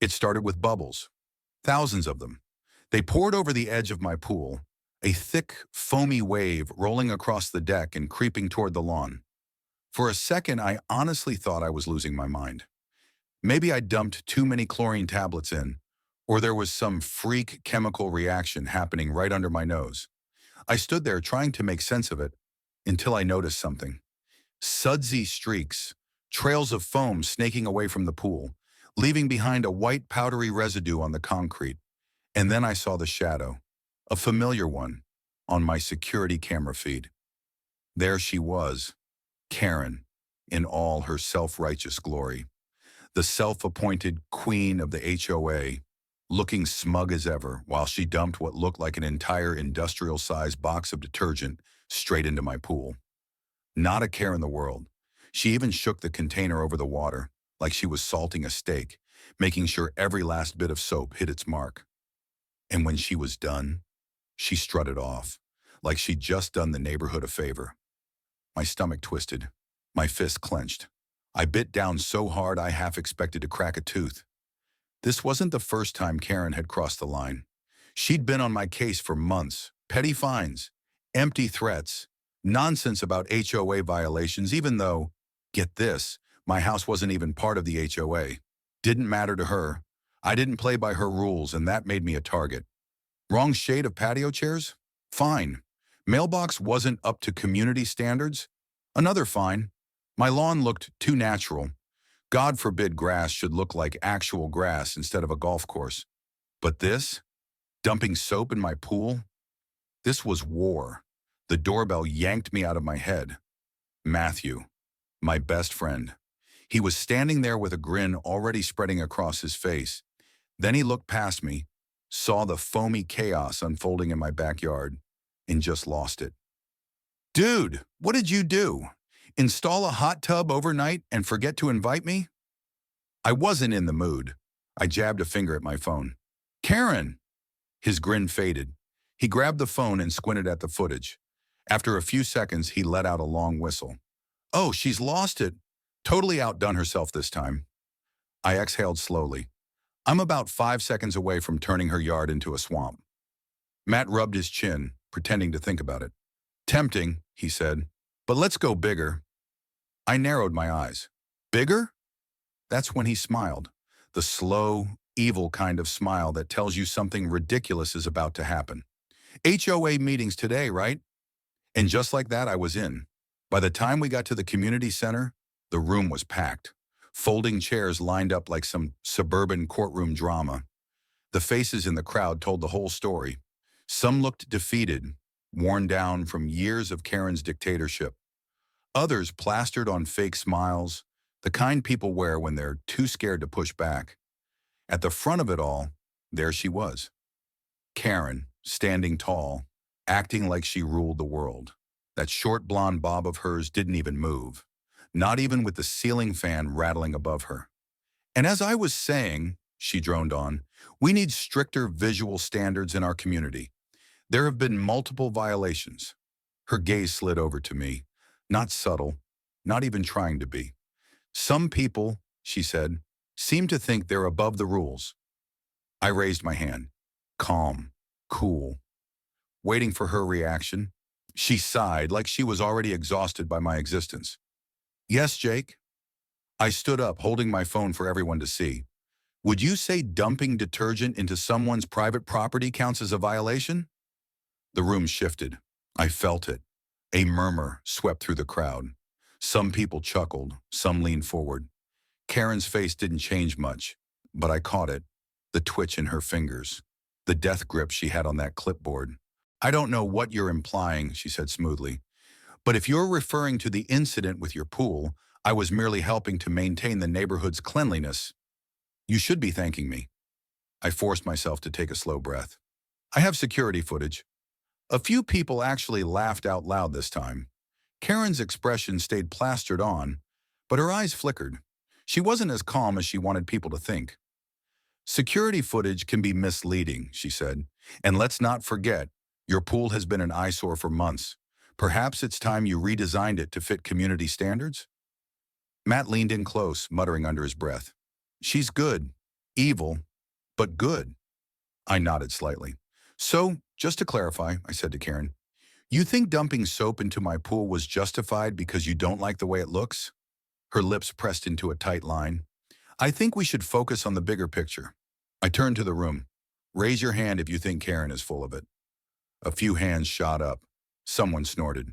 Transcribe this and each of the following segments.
It started with bubbles, thousands of them. They poured over the edge of my pool, a thick, foamy wave rolling across the deck and creeping toward the lawn. For a second, I honestly thought I was losing my mind. Maybe I dumped too many chlorine tablets in, or there was some freak chemical reaction happening right under my nose. I stood there trying to make sense of it until I noticed something. Sudsy streaks, trails of foam snaking away from the pool, leaving behind a white powdery residue on the concrete. And then I saw the shadow, a familiar one, on my security camera feed. There she was, Karen, in all her self-righteous glory. The self-appointed queen of the HOA, looking smug as ever while she dumped what looked like an entire industrial-sized box of detergent straight into my pool. Not a care in the world. She even shook the container over the water, like she was salting a steak, making sure every last bit of soap hit its mark. And when she was done, she strutted off, like she'd just done the neighborhood a favor. My stomach twisted, my fist clenched. I bit down so hard I half expected to crack a tooth. This wasn't the first time Karen had crossed the line. She'd been on my case for months, petty fines, empty threats, nonsense about HOA violations, even though, get this, my house wasn't even part of the HOA. Didn't matter to her. I didn't play by her rules, and that made me a target. Wrong shade of patio chairs? Fine. Mailbox wasn't up to community standards? Another fine. My lawn looked too natural. God forbid grass should look like actual grass instead of a golf course. But this? Dumping soap in my pool? This was war. The doorbell yanked me out of my head. Matthew, my best friend. He was standing there with a grin already spreading across his face. Then he looked past me, saw the foamy chaos unfolding in my backyard, and just lost it. Dude, what did you do? Install a hot tub overnight and forget to invite me? I wasn't in the mood. I jabbed a finger at my phone. Karen! His grin faded. He grabbed the phone and squinted at the footage. After a few seconds, he let out a long whistle. Oh, she's lost it. Totally outdone herself this time. I exhaled slowly. I'm about 5 seconds away from turning her yard into a swamp. Matt rubbed his chin, pretending to think about it. Tempting, he said, but let's go bigger. I narrowed my eyes. Bigger? That's when he smiled, the slow, evil kind of smile that tells you something ridiculous is about to happen. HOA meetings today, right? And just like that, I was in. By the time we got to the community center, the room was packed. Folding chairs lined up like some suburban courtroom drama. The faces in the crowd told the whole story. Some looked defeated, worn down from years of Karen's dictatorship. Others plastered on fake smiles, the kind people wear when they're too scared to push back. At the front of it all, there she was. Karen, standing tall, acting like she ruled the world. That short blonde bob of hers didn't even move, not even with the ceiling fan rattling above her. And as I was saying, she droned on, we need stricter visual standards in our community. There have been multiple violations. Her gaze slid over to me, not subtle, not even trying to be. Some people, she said, seem to think they're above the rules. I raised my hand, calm, cool, waiting for her reaction. She sighed like she was already exhausted by my existence. Yes, Jake? I stood up, holding my phone for everyone to see. Would you say dumping detergent into someone's private property counts as a violation? The room shifted. I felt it. A murmur swept through the crowd. Some people chuckled, some leaned forward. Karen's face didn't change much, but I caught it, the twitch in her fingers, the death grip she had on that clipboard. I don't know what you're implying, she said smoothly, but if you're referring to the incident with your pool, I was merely helping to maintain the neighborhood's cleanliness. You should be thanking me. I forced myself to take a slow breath. I have security footage. A few people actually laughed out loud this time. Karen's expression stayed plastered on, but her eyes flickered. She wasn't as calm as she wanted people to think. Security footage can be misleading, she said, and let's not forget, your pool has been an eyesore for months. Perhaps it's time you redesigned it to fit community standards? Matt leaned in close, muttering under his breath. She's good. Evil, but good. I nodded slightly. So, just to clarify, I said to Karen, you think dumping soap into my pool was justified because you don't like the way it looks? Her lips pressed into a tight line. I think we should focus on the bigger picture. I turned to the room. Raise your hand if you think Karen is full of it. A few hands shot up. Someone snorted.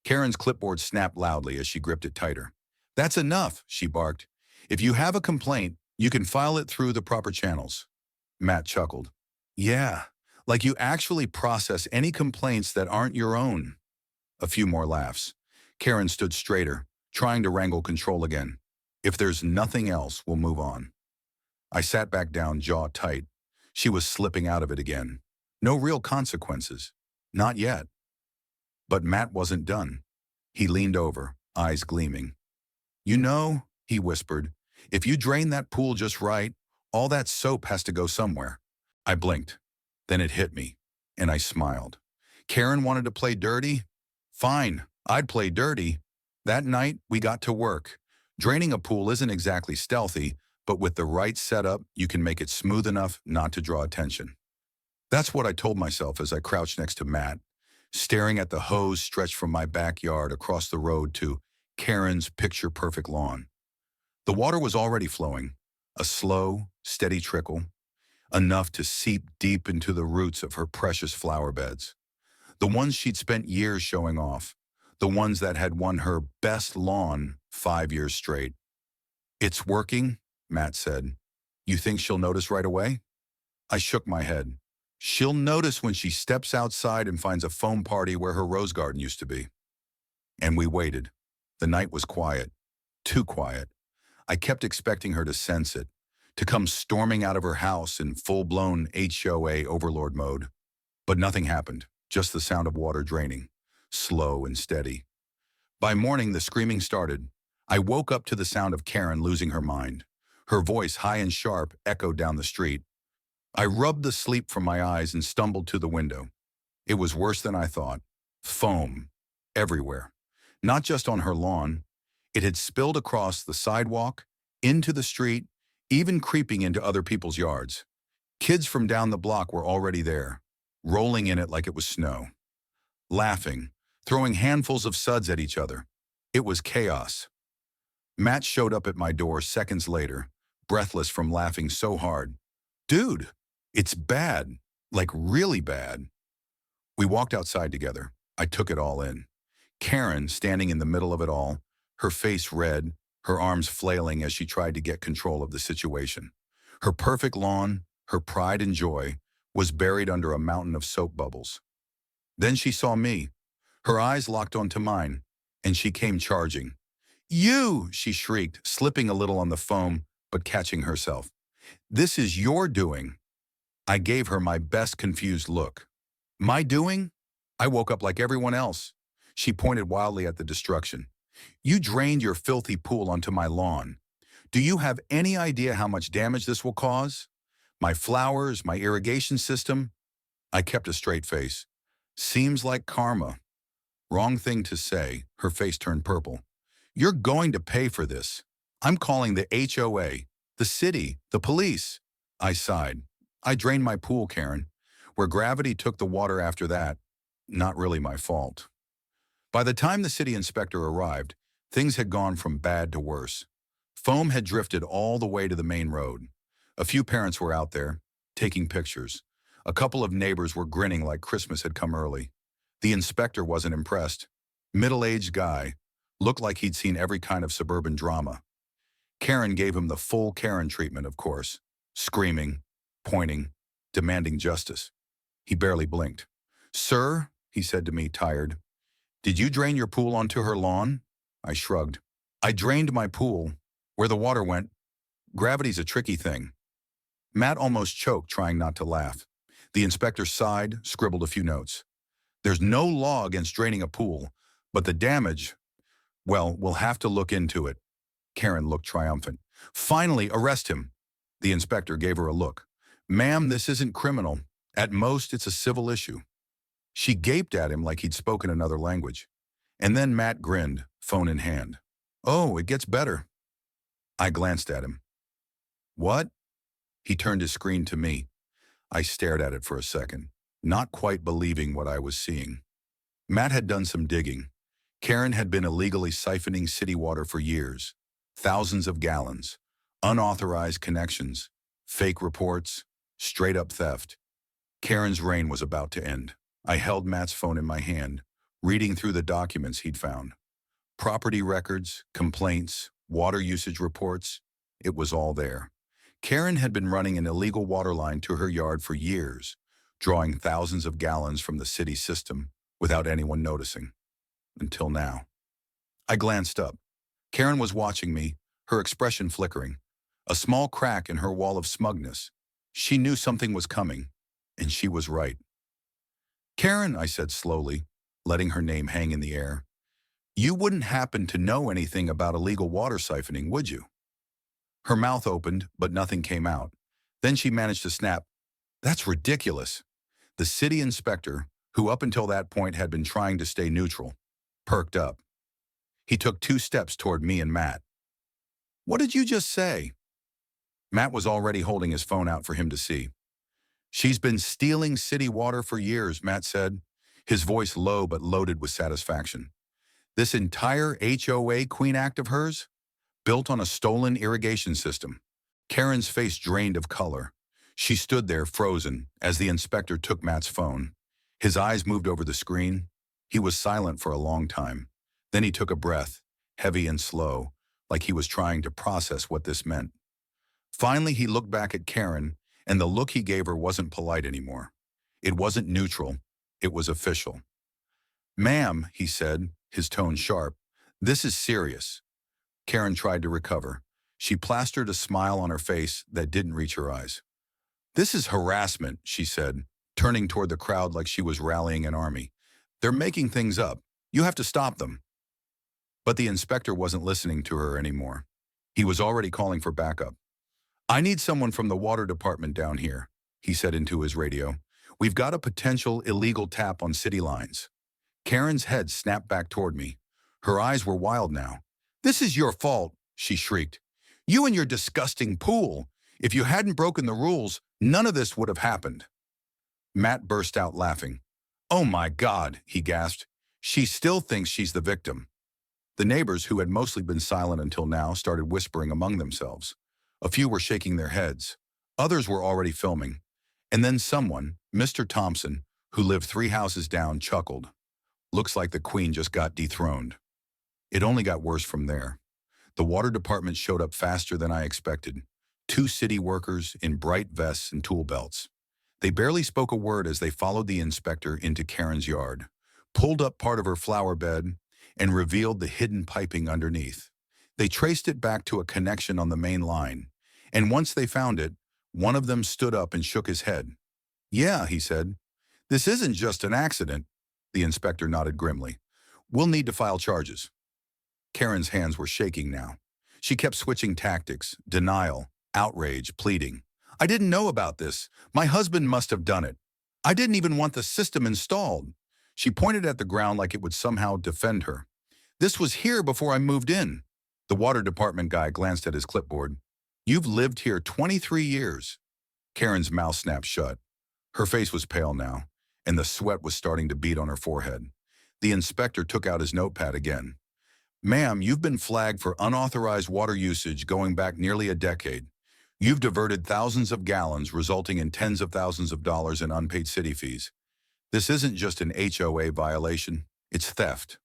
Karen's clipboard snapped loudly as she gripped it tighter. That's enough, she barked. If you have a complaint, you can file it through the proper channels. Matt chuckled. Yeah, like you actually process any complaints that aren't your own. A few more laughs. Karen stood straighter, trying to wrangle control again. If there's nothing else, we'll move on. I sat back down, jaw tight. She was slipping out of it again. No real consequences. Not yet. But Matt wasn't done. He leaned over, eyes gleaming. You know, he whispered, if you drain that pool just right, all that soap has to go somewhere. I blinked. Then it hit me, and I smiled. Karen wanted to play dirty? Fine, I'd play dirty. That night, we got to work. Draining a pool isn't exactly stealthy, but with the right setup, you can make it smooth enough not to draw attention. That's what I told myself as I crouched next to Matt, staring at the hose stretched from my backyard across the road to Karen's picture-perfect lawn. The water was already flowing, a slow, steady trickle, enough to seep deep into the roots of her precious flower beds. The ones she'd spent years showing off, the ones that had won her best lawn 5 years straight. It's working, Matt said. You think she'll notice right away? I shook my head. She'll notice when she steps outside and finds a foam party where her rose garden used to be. And we waited. The night was quiet. Too quiet. I kept expecting her to sense it, to come storming out of her house in full-blown HOA overlord mode. But nothing happened, just the sound of water draining, slow and steady. By morning, the screaming started. I woke up to the sound of Karen losing her mind. Her voice, high and sharp, echoed down the street. I rubbed the sleep from my eyes and stumbled to the window. It was worse than I thought. Foam. Everywhere. Not just on her lawn. It had spilled across the sidewalk, into the street, even creeping into other people's yards. Kids from down the block were already there, rolling in it like it was snow. Laughing, throwing handfuls of suds at each other. It was chaos. Matt showed up at my door seconds later, breathless from laughing so hard. Dude, it's bad, like really bad. We walked outside together. I took it all in. Karen standing in the middle of it all, her face red, her arms flailing as she tried to get control of the situation. Her perfect lawn, her pride and joy, was buried under a mountain of soap bubbles. Then she saw me. Her eyes locked onto mine, and she came charging. You, she shrieked, slipping a little on the foam, but catching herself. This is your doing. I gave her my best confused look. My doing? I woke up like everyone else. She pointed wildly at the destruction. You drained your filthy pool onto my lawn. Do you have any idea how much damage this will cause? My flowers, my irrigation system? I kept a straight face. Seems like karma. Wrong thing to say. Her face turned purple. You're going to pay for this. I'm calling the HOA, the city, the police. I sighed. I drained my pool, Karen. Where gravity took the water after that, not really my fault. By the time the city inspector arrived, things had gone from bad to worse. Foam had drifted all the way to the main road. A few parents were out there, taking pictures. A couple of neighbors were grinning like Christmas had come early. The inspector wasn't impressed. Middle-aged guy, looked like he'd seen every kind of suburban drama. Karen gave him the full Karen treatment, of course, screaming, pointing, demanding justice. He barely blinked. Sir, he said to me, tired, did you drain your pool onto her lawn? I shrugged. I drained my pool. Where the water went, gravity's a tricky thing. Matt almost choked, trying not to laugh. The inspector sighed, scribbled a few notes. There's no law against draining a pool, but the damage, well, we'll have to look into it. Karen looked triumphant. Finally, arrest him. The inspector gave her a look. Ma'am, this isn't criminal. At most, it's a civil issue. She gaped at him like he'd spoken another language. And then Matt grinned, phone in hand. Oh, it gets better. I glanced at him. What? He turned his screen to me. I stared at it for a second, not quite believing what I was seeing. Matt had done some digging. Karen had been illegally siphoning city water for years. Thousands of gallons, unauthorized connections, fake reports, straight-up theft. Karen's reign was about to end. I held Matt's phone in my hand, reading through the documents he'd found. Property records, complaints, water usage reports. It was all there. Karen had been running an illegal water line to her yard for years, drawing thousands of gallons from the city system without anyone noticing. Until now. I glanced up. Karen was watching me, her expression flickering, a small crack in her wall of smugness. She knew something was coming, and she was right. "Karen," I said slowly, letting her name hang in the air, "you wouldn't happen to know anything about illegal water siphoning, would you?" Her mouth opened, but nothing came out. Then she managed to snap, "That's ridiculous." The city inspector, who up until that point had been trying to stay neutral, perked up. He took 2 steps toward me and Matt. "What did you just say?" Matt was already holding his phone out for him to see. "She's been stealing city water for years," Matt said, his voice low but loaded with satisfaction. "This entire HOA Queen Act of hers? Built on a stolen irrigation system." Karen's face drained of color. She stood there frozen as the inspector took Matt's phone. His eyes moved over the screen. He was silent for a long time. Then he took a breath, heavy and slow, like he was trying to process what this meant. Finally, he looked back at Karen, and the look he gave her wasn't polite anymore. It wasn't neutral. It was official. "Ma'am," he said, his tone sharp, "this is serious." Karen tried to recover. She plastered a smile on her face that didn't reach her eyes. "This is harassment," she said, turning toward the crowd like she was rallying an army. "They're making things up. You have to stop them." But the inspector wasn't listening to her anymore. He was already calling for backup. "I need someone from the water department down here," he said into his radio. "We've got a potential illegal tap on city lines." Karen's head snapped back toward me. Her eyes were wild now. "This is your fault," she shrieked. "You and your disgusting pool. If you hadn't broken the rules, none of this would have happened." Matt burst out laughing. "Oh my God," he gasped. "She still thinks she's the victim." The neighbors, who had mostly been silent until now, started whispering among themselves. A few were shaking their heads. Others were already filming. And then someone, Mr. Thompson, who lived 3 houses down, chuckled. "Looks like the Queen just got dethroned." It only got worse from there. The water department showed up faster than I expected. 2 city workers in bright vests and tool belts. They barely spoke a word as they followed the inspector into Karen's yard, pulled up part of her flower bed, and revealed the hidden piping underneath. They traced it back to a connection on the main line, and once they found it, one of them stood up and shook his head. "Yeah," he said. "This isn't just an accident." The inspector nodded grimly. "We'll need to file charges." Karen's hands were shaking now. She kept switching tactics: denial, outrage, pleading. "I didn't know about this. My husband must have done it. I didn't even want the system installed." She pointed at the ground like it would somehow defend her. "This was here before I moved in." The water department guy glanced at his clipboard. "You've lived here 23 years. Karen's mouth snapped shut. Her face was pale now, and the sweat was starting to bead on her forehead. The inspector took out his notepad again. "Ma'am, you've been flagged for unauthorized water usage going back nearly a decade. You've diverted thousands of gallons, resulting in tens of thousands of dollars in unpaid city fees. This isn't just an HOA violation, it's theft."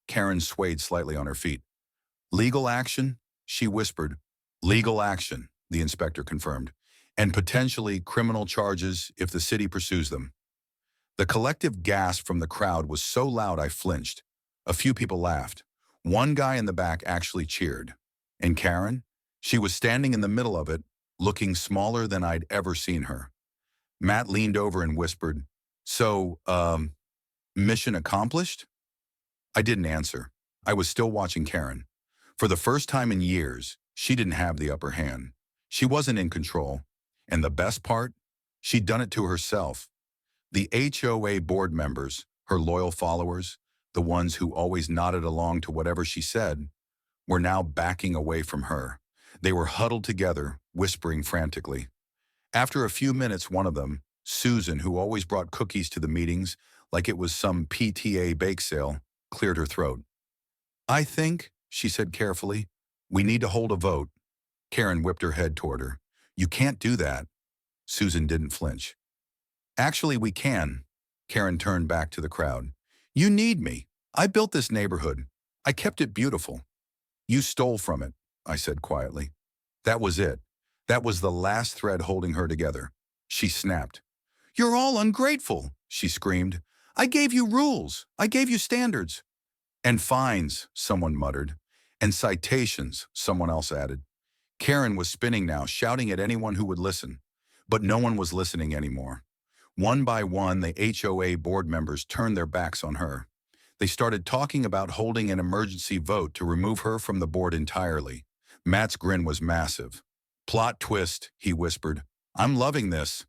Karen swayed slightly on her feet. "Legal action?" she whispered. "Legal action," the inspector confirmed, "and potentially criminal charges if the city pursues them." The collective gasp from the crowd was so loud I flinched. A few people laughed. One guy in the back actually cheered. And Karen? She was standing in the middle of it, looking smaller than I'd ever seen her. Matt leaned over and whispered, "So, mission accomplished?" I didn't answer. I was still watching Karen. For the first time in years, she didn't have the upper hand. She wasn't in control. And the best part? She'd done it to herself. The HOA board members, her loyal followers, the ones who always nodded along to whatever she said, were now backing away from her. They were huddled together, whispering frantically. After a few minutes, one of them, Susan, who always brought cookies to the meetings like it was some PTA bake sale, cleared her throat. I think, she said carefully, we need to hold a vote. Karen whipped her head toward her. You can't do that. Susan didn't flinch. Actually, we can. Karen turned back to the crowd. You need me. I built this neighborhood. I kept it beautiful. You stole from it, I said quietly. That was it. That was the last thread holding her together. She snapped. You're all ungrateful, she screamed. I gave you rules. I gave you standards. And fines, someone muttered. And citations, someone else added. Karen was spinning now, shouting at anyone who would listen. But no one was listening anymore. One by one, the HOA board members turned their backs on her. They started talking about holding an emergency vote to remove her from the board entirely. Matt's grin was massive. Plot twist, he whispered. I'm loving this.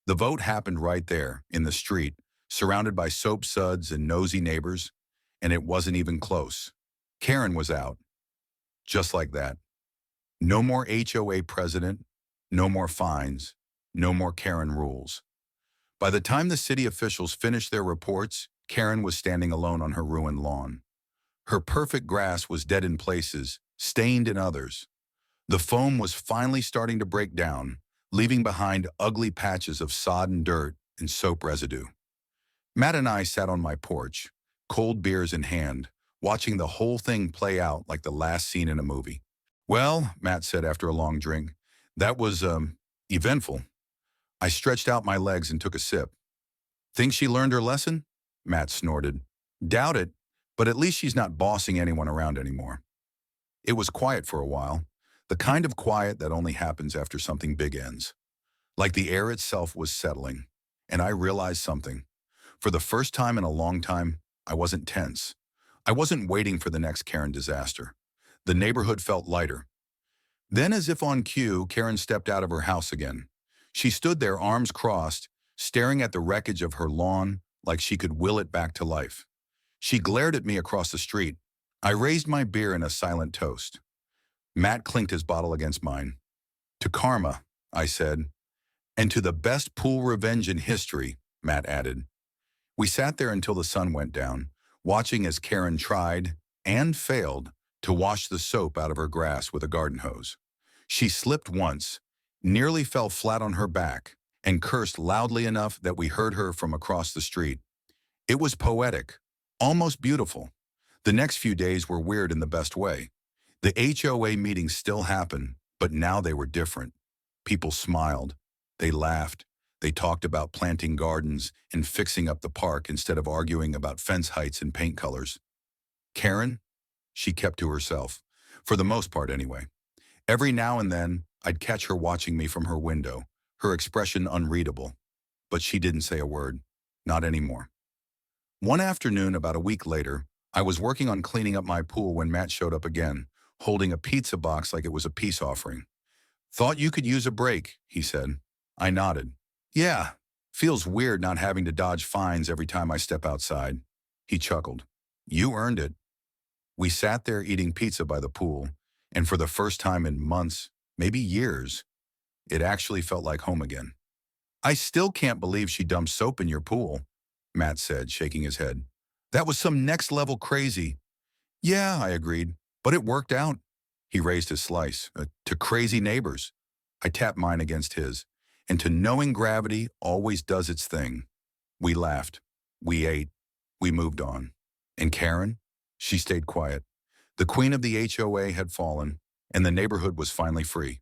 The vote happened right there, in the street, surrounded by soap suds and nosy neighbors, and it wasn't even close. Karen was out. Just like that. No more HOA president, no more fines, no more Karen rules. By the time the city officials finished their reports, Karen was standing alone on her ruined lawn. Her perfect grass was dead in places, stained in others. The foam was finally starting to break down, leaving behind ugly patches of sodden dirt and soap residue. Matt and I sat on my porch, cold beers in hand, watching the whole thing play out like the last scene in a movie. Well, Matt said after a long drink, that was, eventful. I stretched out my legs and took a sip. Think she learned her lesson? Matt snorted. Doubt it, but at least she's not bossing anyone around anymore. It was quiet for a while, the kind of quiet that only happens after something big ends. Like the air itself was settling, and I realized something. For the first time in a long time, I wasn't tense. I wasn't waiting for the next Karen disaster. The neighborhood felt lighter. Then, as if on cue, Karen stepped out of her house again. She stood there, arms crossed, staring at the wreckage of her lawn like she could will it back to life. She glared at me across the street. I raised my beer in a silent toast. Matt clinked his bottle against mine. To karma, I said. And to the best pool revenge in history, Matt added. We sat there until the sun went down, watching as Karen tried, and failed, to wash the soap out of her grass with a garden hose. She slipped once, nearly fell flat on her back, and cursed loudly enough that we heard her from across the street. It was poetic, almost beautiful. The next few days were weird in the best way. The HOA meetings still happened, but now they were different. People smiled. They laughed. They talked about planting gardens and fixing up the park instead of arguing about fence heights and paint colors. Karen? She kept to herself, for the most part anyway. Every now and then, I'd catch her watching me from her window, her expression unreadable. But she didn't say a word. Not anymore. One afternoon, about a week later, I was working on cleaning up my pool when Matt showed up again, holding a pizza box like it was a peace offering. Thought you could use a break, he said. I nodded. Yeah, feels weird not having to dodge fines every time I step outside. He chuckled. You earned it. We sat there eating pizza by the pool, and for the first time in months, maybe years, it actually felt like home again. I still can't believe she dumped soap in your pool, Matt said, shaking his head. That was some next-level crazy. Yeah, I agreed, but it worked out. He raised his slice. To crazy neighbors. I tapped mine against his. And to knowing gravity always does its thing. We laughed. We ate. We moved on. And Karen? She stayed quiet. The queen of the HOA had fallen, and the neighborhood was finally free.